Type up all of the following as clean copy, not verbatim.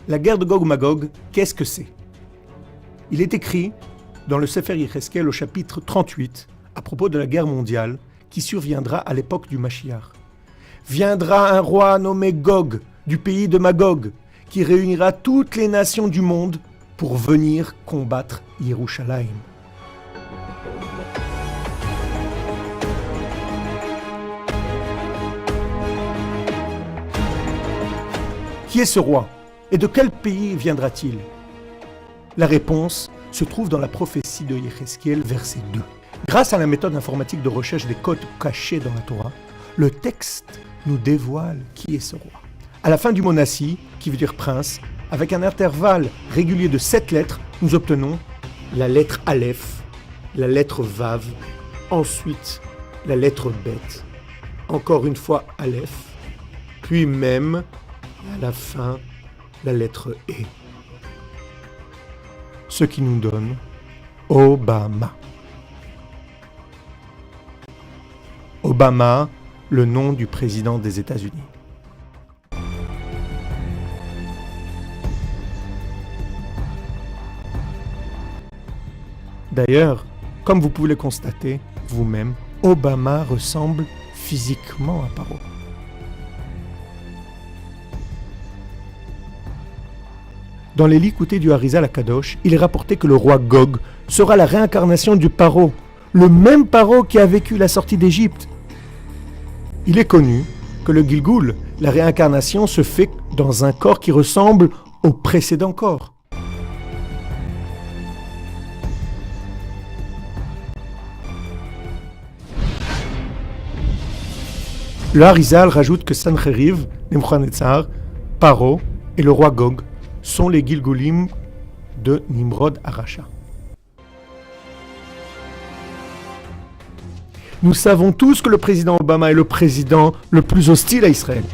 La guerre de Gog-Magog, qu'est-ce que c'est? Il est écrit dans le Sefer Yecheskel au chapitre 38 à propos de la guerre mondiale qui surviendra à l'époque du Mashiach. Viendra un roi nommé Gog du pays de Magog qui réunira toutes les nations du monde pour venir combattre Yerushalayim. Qui est ce roi? Et de quel pays viendra-t-il? La réponse se trouve dans la prophétie de Yecheskel, verset 2. Grâce à la méthode informatique de recherche des codes cachés dans la Torah, le texte nous dévoile qui est ce roi. À la fin du mot Nassi, qui veut dire prince, avec un intervalle régulier de 7 lettres, nous obtenons la lettre Aleph, la lettre Vav, ensuite la lettre Bet, encore une fois Aleph, puis même à la fin la lettre E. Ce qui nous donne Obama. Obama, le nom du président des États-Unis. D'ailleurs, comme vous pouvez le constater vous-même, Obama ressemble physiquement à Paro. Dans les Likutei du Arizal HaKadosh, il est rapporté que le roi Gog sera la réincarnation du Paro, le même Paro qui a vécu la sortie d'Égypte. Il est connu que le Gilgul, la réincarnation, se fait dans un corps qui ressemble au précédent corps. Le Arizal rajoute que Sancheriv, Nebuchadnezzar, Paro et le roi Gog sont les Gilgulim de Nimrod Aracha. Nous savons tous que le président Obama est le président le plus hostile à Israël.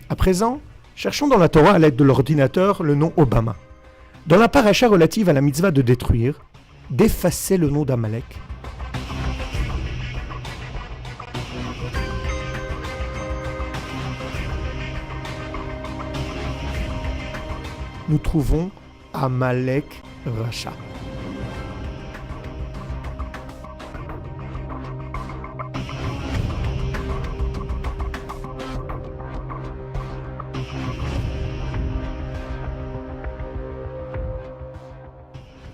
À présent, cherchons dans la Torah à l'aide de l'ordinateur le nom Obama. Dans la paracha relative à la mitzvah de détruire, d'effacer le nom d'Amalek. Nous trouvons Amalek Racha.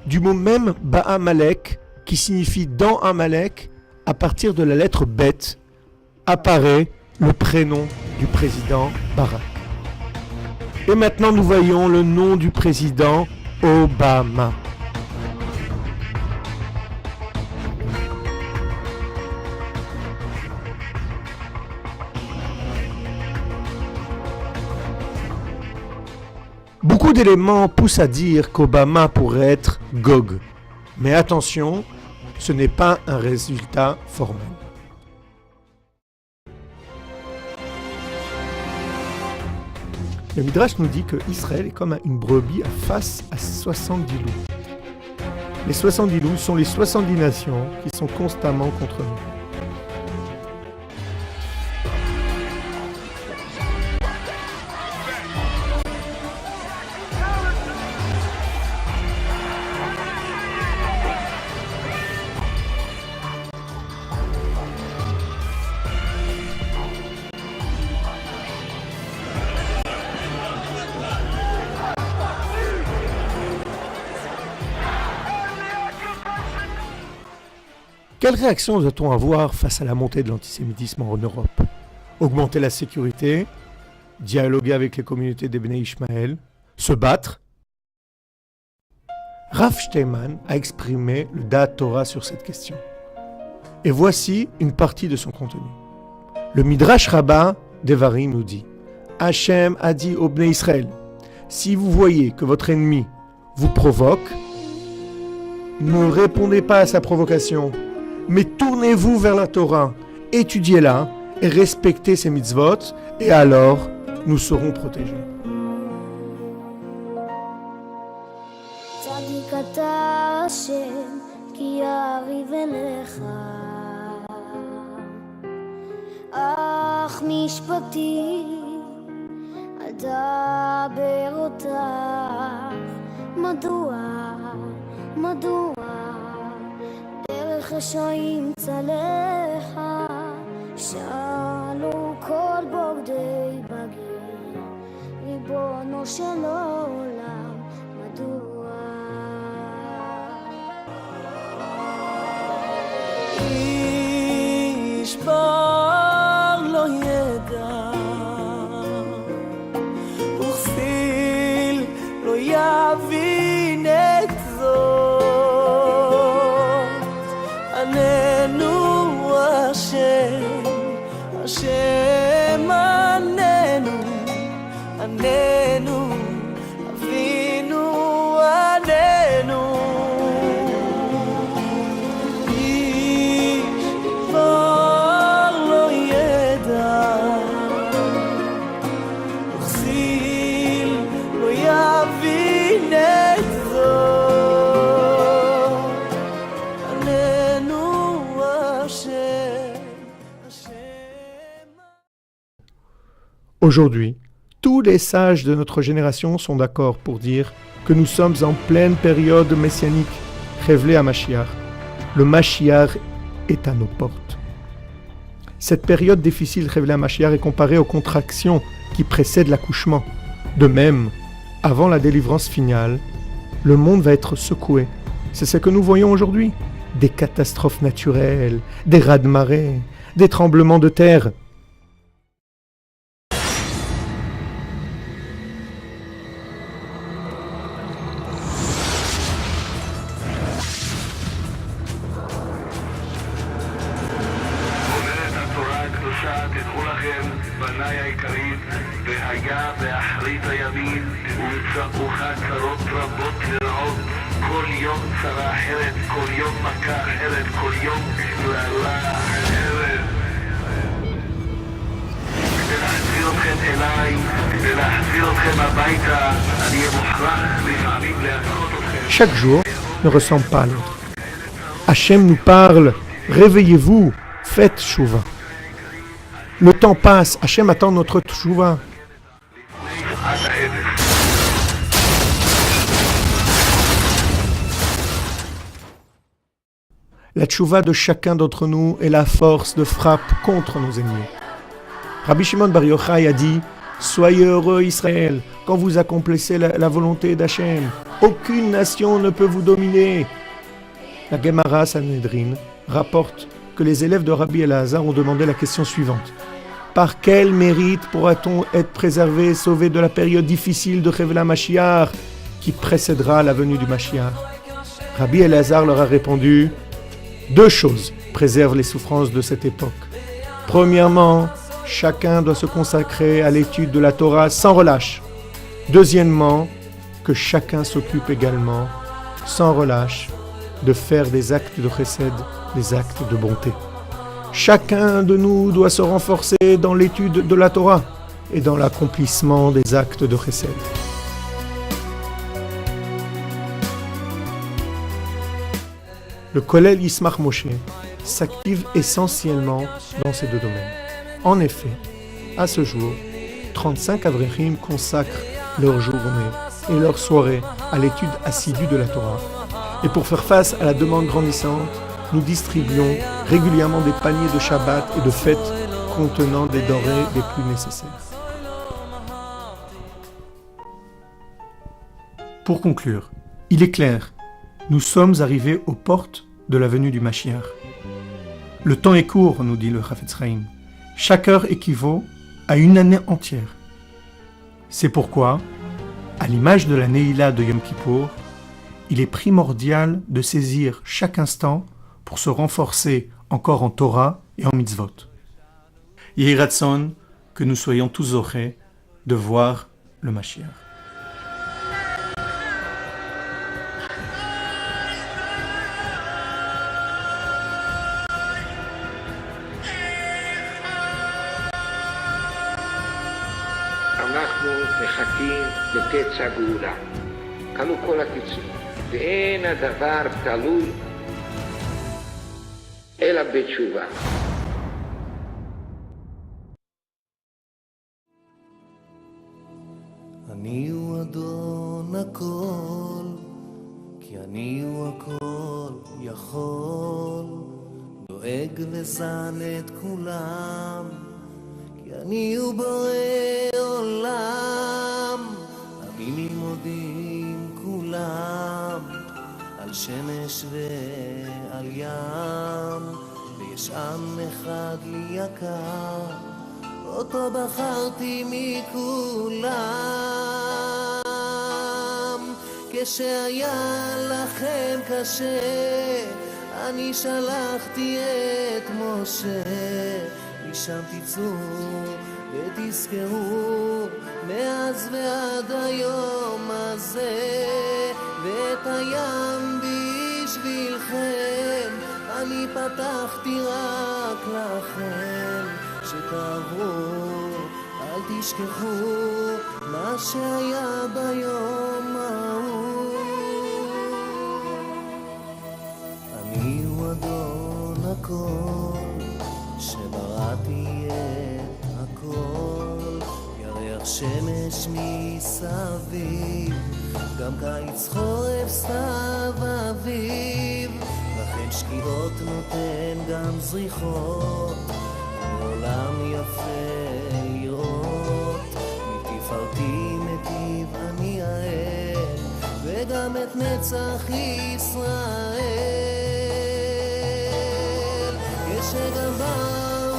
Du mot même Ba'amalek, qui signifie dans Amalek, à partir de la lettre Bet, apparaît le prénom du président Barak. Et maintenant nous voyons le nom du président Obama. Beaucoup d'éléments poussent à dire qu'Obama pourrait être Gog. Mais attention, ce n'est pas un résultat formel. Le Midrash nous dit que Israël est comme une brebis face à 70 loups. Les 70 loups sont les 70 nations qui sont constamment contre nous. Quelle réaction doit-on avoir face à la montée de l'antisémitisme en Europe? Augmenter la sécurité, dialoguer avec les communautés des Bnei Ishmael, se battre? Rav Steinman a exprimé le Da'at Torah sur cette question. Et voici une partie de son contenu. Le Midrash Rabbah Devarim nous dit: Hachem a dit aux Bnei Israël, si vous voyez que votre ennemi vous provoque, ne répondez pas à sa provocation, mais tournez-vous vers la Torah, étudiez-la et respecter ses mitzvot, et alors nous serons protégés. צדיק אתה השם, כי יריב אליך. אך משפטי, אדבר אותך. מדוע, דרך רשעים צלחה, שאלו כל בוגדי בגיר, ריבונו של עולם, מדוע? איש בר לא ידע וכסיל לא יבין את זאת עננו השם עננו אבינו עננו Aujourd'hui, tous les sages de notre génération sont d'accord pour dire que nous sommes en pleine période messianique, révélée à Mashiach. Le Mashiach est à nos portes. Cette période difficile révélée à Mashiach est comparée aux contractions qui précèdent l'accouchement. De même, avant la délivrance finale, le monde va être secoué. C'est ce que nous voyons aujourd'hui. Des catastrophes naturelles, des raz-de-marée, des tremblements de terre. Chaque jour ne ressemble pas à l'autre. Hachem nous parle, réveillez-vous, faites tchouva. Le temps passe, Hachem attend notre tchouva. La tchouva de chacun d'entre nous est la force de frappe contre nos ennemis. Rabbi Shimon Bar Yochai a dit « Soyez heureux Israël, quand vous accomplissez la volonté d'Hachem. Aucune nation ne peut vous dominer. » La Gemara Sanhedrin rapporte que les élèves de Rabbi Elazar ont demandé la question suivante. Par quel mérite pourra-t-on être préservé et sauvé de la période difficile de Révéla Mashiach qui précédera la venue du Mashiach? Rabbi Elazar leur a répondu « Deux choses préservent les souffrances de cette époque. Premièrement, chacun doit se consacrer à l'étude de la Torah sans relâche. Deuxièmement, que chacun s'occupe également, sans relâche, de faire des actes de chesed, des actes de bonté. Chacun de nous doit se renforcer dans l'étude de la Torah et dans l'accomplissement des actes de chesed. » Le Kollel Yismach Moshe s'active essentiellement dans ces deux domaines. En effet, à ce jour, 35 Avrechim consacrent leur journée et leur soirée à l'étude assidue de la Torah. Et pour faire face à la demande grandissante, nous distribuons régulièrement des paniers de Shabbat et de fêtes contenant des denrées les plus nécessaires. Pour conclure, il est clair, nous sommes arrivés aux portes de la venue du Mashiach. Le temps est court, nous dit le Chafetz Chaim. Chaque heure équivaut à une année entière. C'est pourquoi, à l'image de la Neila de Yom Kippour, il est primordial de saisir chaque instant pour se renforcer encore en Torah et en mitzvot. Yehi Ratzon, que nous soyons tous zorés de voir le Mashiach. אנחנו מחכים לקץ הגאולה. כלו כל הקיצור. ואין הדבר תלוי אלא בתשובה. אני הוא אדון הכל, כי אני הוא הכל יכול, דואג וזן את כולם, כי אני הוא בורא עולם. המילים מודים כולם על שמש ועל ים, ויש עם אחד לי יקר, אותו בחרתי מכולם. כשהיה לכם קשה, אני שלחתי את משה, משם תצאו ותזכרו מאז ועד היום הזה, ואת הים בשבילכם אני פתחתי רק לכם, שתעברו אל תשכחו מה שהיה ביום ההוא. אני הוא אדון הכל, שבראתי את הכל, ירח שמש מסביב, גם קיץ חורף סתיו אביב, לכן שקיעות נותן גם זריחות, עולם יפה לראות, מתפארתי מטיב אני אהב, וגם את נצח ישראל. כשגם באו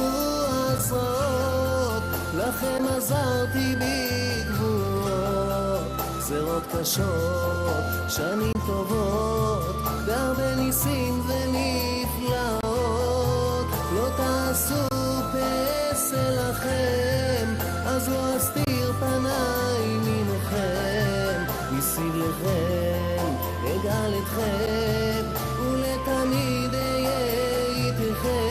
הזרועות, לכם עזרתי בגבורות, גזרות קשות, שנים טובות, בהרבה ניסים ונפלאות. לא תעשו פסל לכם, אז לא אסתיר פניי ממכם, ניסים לכם, אגאל אתכם, ולתמיד אהיה איתכם.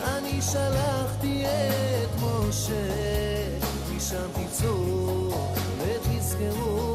אני שלחתי את משה, משם תצאו ותזכרו